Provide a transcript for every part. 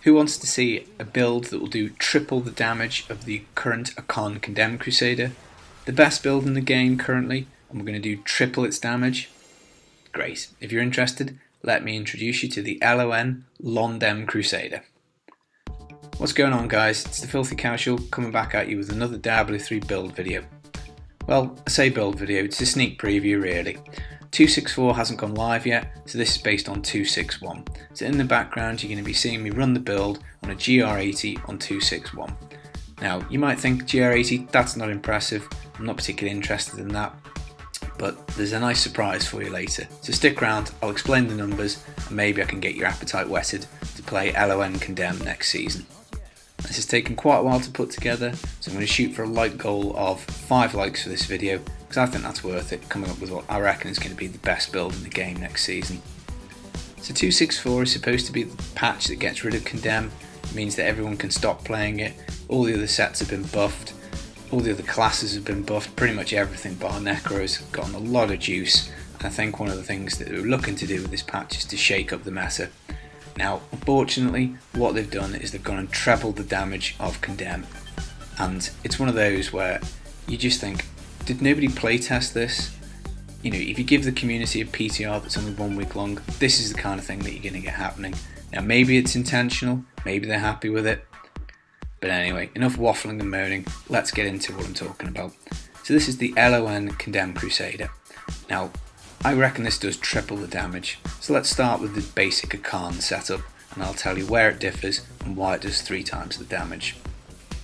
Who wants to see a build that will do triple the damage of the current LON Condemn Crusader? The best build in the game currently, and we're going to do triple its damage? Great. If you're interested, let me introduce you to the LONdemn Crusader. What's going on, guys? It's the Filthy Casual coming back at you with another Diablo 3 build video. Well, I say build video, it's a sneak preview really. 264 hasn't gone live yet, so this is based on 261. So in the background you're going to be seeing me run the build on a GR80 on 261. Now you might think GR80, that's not impressive, I'm not particularly interested in that, but there's a nice surprise for you later. So stick around, I'll explain the numbers and maybe I can get your appetite whetted to play LON Condemn next season. This has taken quite a while to put together, so I'm going to shoot for a like goal of 5 likes for this video, because I think that's worth it, coming up with what I reckon is going to be the best build in the game next season. So 264 is supposed to be the patch that gets rid of Condemn. It means that everyone can stop playing it, all the other sets have been buffed, all the other classes have been buffed, pretty much everything bar Necro's gotten a lot of juice, and I think one of the things that they're looking to do with this patch is to shake up the meta. Now, unfortunately, what they've done is they've gone and trebled the damage of Condemn, and it's one of those where you just think, did nobody playtest this? You know, if you give the community a PTR that's only 1 week long, this is the kind of thing that you're going to get happening. Now, maybe it's intentional, maybe they're happy with it, but anyway, enough waffling and moaning, let's get into what I'm talking about. So this is the LON Condemn Crusader. Now, I reckon this does triple the damage, so let's start with the basic Akhan setup and I'll tell you where it differs and why it does 3 times the damage.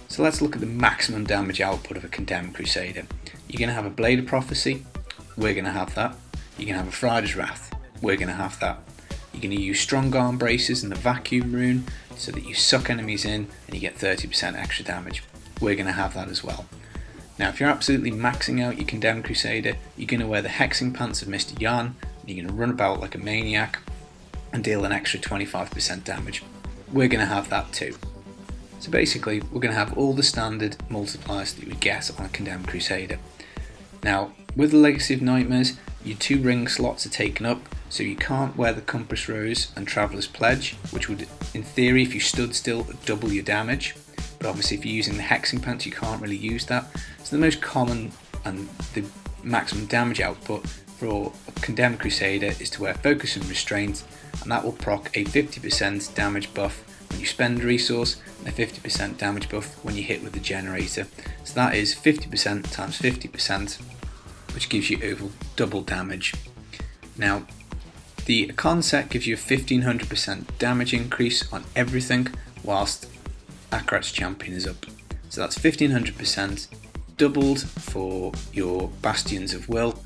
So let's look at the maximum damage output of a Condemn Crusader. You're going to have a Blade of Prophecy, we're going to have that. You're going to have a Friar's Wrath, we're going to have that. You're going to use Strong Arm Braces and the Vacuum Rune so that you suck enemies in and you get 30% extra damage, we're going to have that as well. Now, if you're absolutely maxing out your Condemn Crusader, you're going to wear the Hexing Pants of Mr. Yarn, and you're going to run about like a maniac and deal an extra 25% damage. We're going to have that too. So basically, we're going to have all the standard multipliers that you would get on a Condemn Crusader. Now, with the Legacy of Nightmares, your 2 ring slots are taken up, so you can't wear the Compass Rose and Traveller's Pledge, which would, in theory, if you stood still, double your damage. But obviously if you're using the Hexing Pants you can't really use that. So the most common and the maximum damage output for a Condemned Crusader is to wear Focus and Restraint, and that will proc a 50% damage buff when you spend a resource and a 50% damage buff when you hit with the generator. So that is 50% times 50%, which gives you over double damage. Now, the Akhan set gives you a 1500% damage increase on everything whilst Akrat's champion is up. So that's 1500% doubled for your Bastions of Will.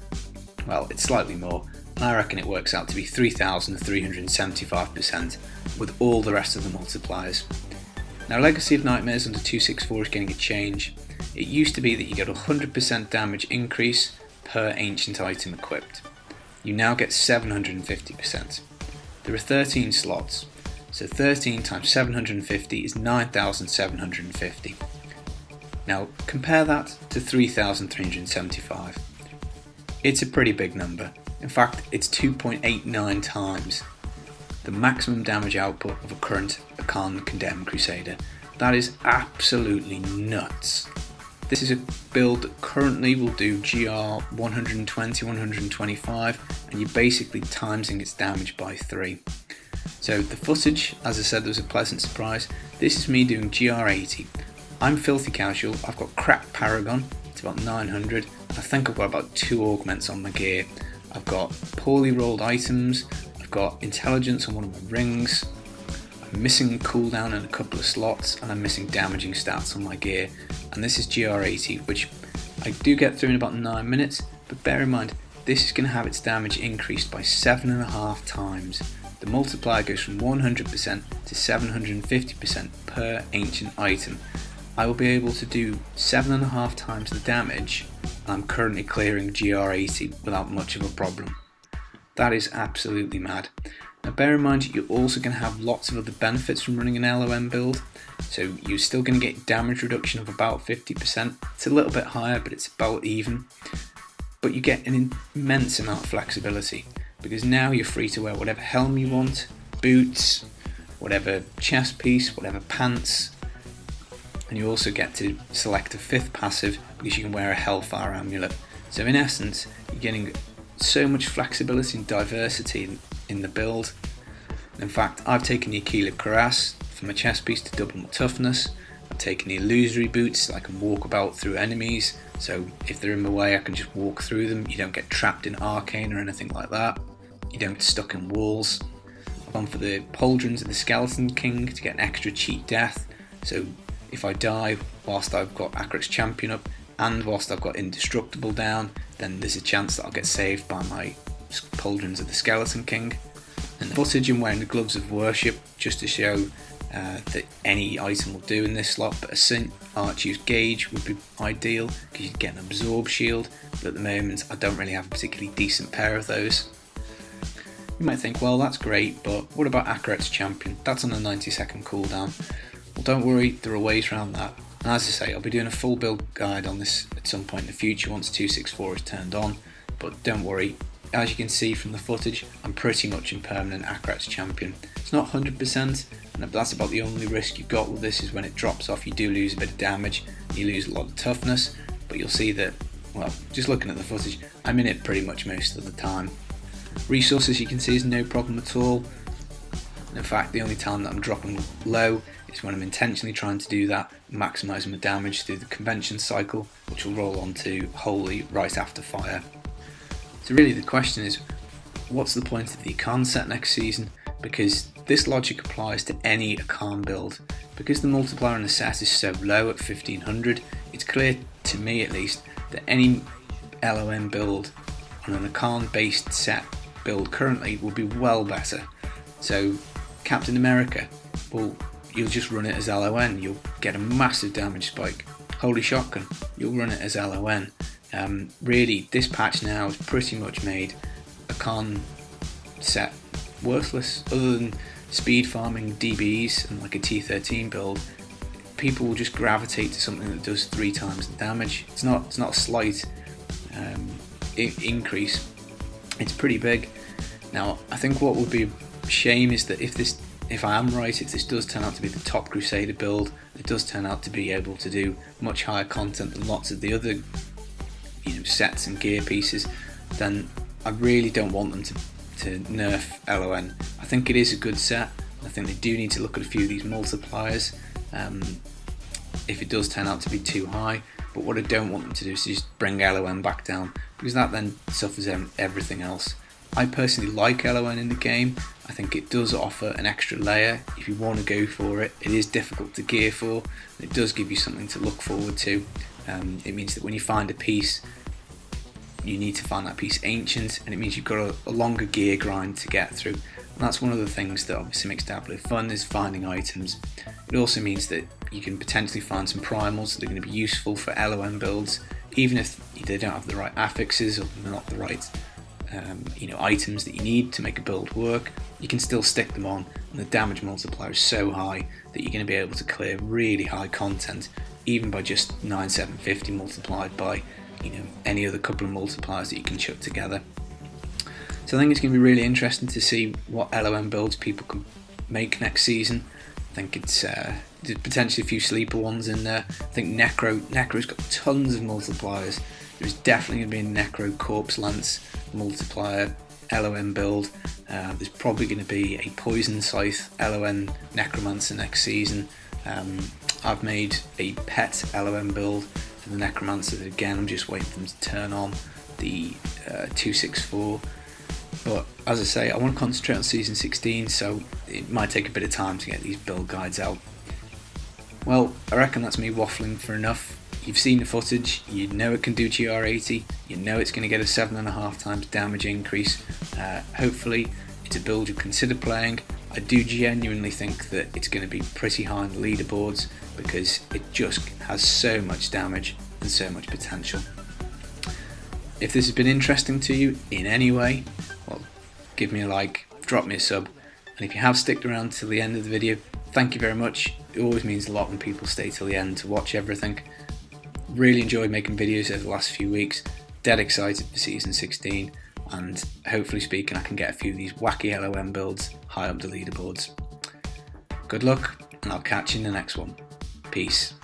Well, it's slightly more, and I reckon it works out to be 3375% with all the rest of the multipliers. Now, Legacy of Nightmares under 264 is getting a change. It used to be that you get 100% damage increase per ancient item equipped. You now get 750%. There are 13 slots. So 13 times 750 is 9,750. Now compare that to 3,375. It's a pretty big number. In fact, it's 2.89 times the maximum damage output of a current Akhan Condemned Crusader. That is absolutely nuts. This is a build that currently will do GR120, 125, and you're basically timesing its damage by 3. So the footage, as I said, was a pleasant surprise. This is me doing GR80. I'm Filthy Casual, I've got Cracked Paragon, it's about 900, and I think I've got about 2 augments on my gear. I've got poorly rolled items, I've got intelligence on one of my rings, I'm missing cooldown in a couple of slots, and I'm missing damaging stats on my gear. And this is GR80, which I do get through in about 9 minutes, but bear in mind, this is going to have its damage increased by 7.5 times. The multiplier goes from 100% to 750% per ancient item. I will be able to do 7.5 times the damage, and I'm currently clearing GR80 without much of a problem. That is absolutely mad. Now bear in mind, you're also going to have lots of other benefits from running an LON build. So you're still going to get damage reduction of about 50%. It's a little bit higher, but it's about even. But you get an immense amount of flexibility, because now you're free to wear whatever helm you want, boots, whatever chest piece, whatever pants, and you also get to select a 5th passive because you can wear a Hellfire amulet. So in essence, you're getting so much flexibility and diversity in the build. And in fact, I've taken the Aquila Cuirass for my chest piece to double my toughness. I've taken the illusory boots so I can walk about through enemies, so if they're in my way I can just walk through them. You don't get trapped in arcane or anything like that. You don't get stuck in walls. I've gone for the pauldrons of the Skeleton King to get an extra cheat death, so if I die whilst I've got Akhan's Champion up and whilst I've got Indestructible down, then there's a chance that I'll get saved by my pauldrons of the Skeleton King. And the footage I'm wearing the Gloves of Worship just to show that any item will do in this slot, but a St. Archie's Gauge would be ideal because you'd get an Absorb Shield, but at the moment I don't really have a particularly decent pair of those. You might think, well, that's great, but what about Akhan's Champion? That's on a 90-second cooldown. Well, don't worry, there are ways around that. And as I say, I'll be doing a full build guide on this at some point in the future once 264 is turned on, but don't worry, as you can see from the footage, I'm pretty much in permanent Akhan's Champion. It's not 100%, and that's about the only risk you've got with this, is when it drops off you do lose a bit of damage, you lose a lot of toughness, but you'll see that, well, just looking at the footage, I'm in it pretty much most of the time. Resources, you can see, is no problem at all. In fact, the only time that I'm dropping low is when I'm intentionally trying to do that, maximising my damage through the convention cycle, which will roll on to Holy right after Fire. So really the question is, what's the point of the Akhan set next season? Because this logic applies to any Akhan build. Because the multiplier in the set is so low at 1500, it's clear, to me at least, that any LON build on an Akhan based set build currently will be well better. So Captain America, well, you'll just run it as LON, you'll get a massive damage spike. Holy Shotgun, you'll run it as LON. Really, this patch now has pretty much made Akhan set worthless. Other than speed farming DBs and like a T13 build, people will just gravitate to something that does 3 times the damage. It's not a slight increase, it's pretty big. Now I think what would be a shame is that if I am right, if this does turn out to be the top Crusader build, it does turn out to be able to do much higher content than lots of the other sets and gear pieces, then I really don't want them to nerf LON. I think it is a good set. I think they do need to look at a few of these multipliers if it does turn out to be too high, but what I don't want them to do is just bring LON back down, because that then suffers everything else. I personally like LON in the game. I think it does offer an extra layer if you want to go for it. It is difficult to gear for, and it does give you something to look forward to. It means that when you find a piece, you need to find that piece ancient, and it means you've got a longer gear grind to get through. And that's one of the things that obviously makes Diablo fun, is finding items. It also means that you can potentially find some primals that are going to be useful for LON builds, even if they don't have the right affixes or they're not the right items that you need to make a build work. You can still stick them on, and the damage multiplier is so high that you're going to be able to clear really high content, even by just 9750 multiplied by any other couple of multipliers that you can chuck together. So I think it's going to be really interesting to see what LON builds people can make next season. I think it's there's potentially a few sleeper ones in there. I think Necro's got tons of multipliers. There's definitely going to be a Necro Corpse Lance multiplier LON build. There's probably going to be a Poison Scythe LON Necromancer next season. I've made a pet LON build for the Necromancer. Again, I'm just waiting for them to turn on the 264. But as I say, I want to concentrate on Season 16, so it might take a bit of time to get these build guides out. Well, I reckon that's me waffling for enough. You've seen the footage, you know it can do GR80, you know it's going to get a 7.5 times damage increase. Hopefully it's a build you'll consider playing. I do genuinely think that it's going to be pretty high on the leaderboards because it just has so much damage and so much potential. If this has been interesting to you in any way, well, give me a like, drop me a sub, and if you have sticked around till the end of the video, thank you very much. It always means a lot when people stay till the end to watch everything. Really enjoyed making videos over the last few weeks, dead excited for Season 16, and hopefully speaking I can get a few of these wacky LON builds high up the leaderboards. Good luck, and I'll catch you in the next one. Peace.